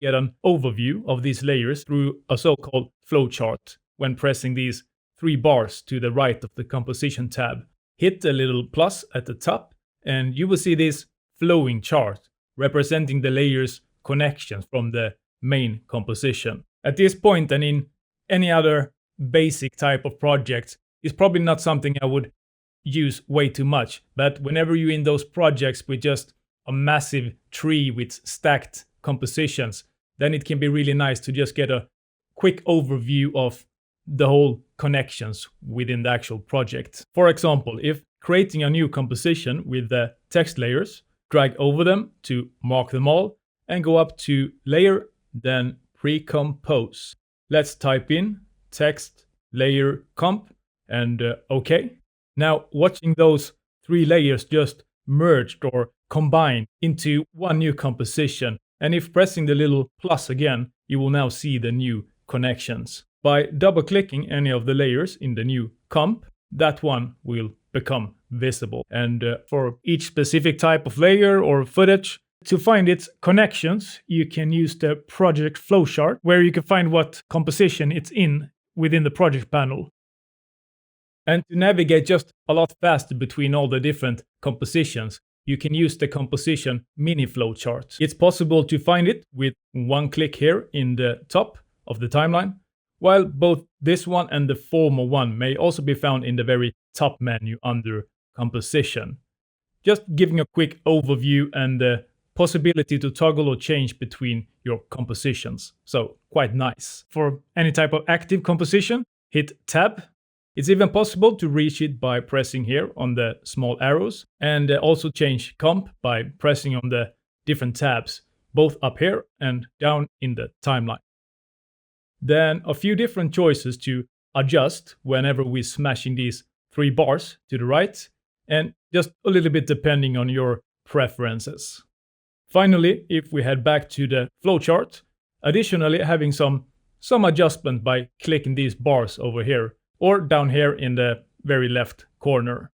get an overview of these layers through a so-called flowchart when pressing these 3 bars to the right of the composition tab. Hit the little plus at the top and you will see this flowing chart representing the layers' connections from the main composition. At this point and in any other basic type of project, it's probably not something I would use way too much, but whenever you're in those projects with just a massive tree with stacked compositions, then it can be really nice to just get a quick overview of the whole connections within the actual project. For example, if creating a new composition with the text layers, drag over them to mark them all and go up to layer, then pre-compose. Let's type in text layer comp and OK. Now watching those 3 layers just merged or combined into one new composition, and if pressing the little plus again, you will now see the new connections. By double-clicking any of the layers in the new comp, that one will become visible. And for each specific type of layer or footage, to find its connections, you can use the project flowchart, where you can find what composition it's in within the project panel. And to navigate just a lot faster between all the different compositions, you can use the composition mini flowchart. It's possible to find it with one click here in the top of the timeline, while both this one and the former one may also be found in the very top menu under composition. Just giving a quick overview and the possibility to toggle or change between your compositions. So quite nice. For any type of active composition, hit tab. It's even possible to reach it by pressing here on the small arrows, and also change comp by pressing on the different tabs, both up here and down in the timeline. Then a few different choices to adjust whenever we're smashing these 3 bars to the right, and just a little bit depending on your preferences. Finally, if we head back to the flowchart, additionally having some adjustment by clicking these bars over here or down here in the very left corner.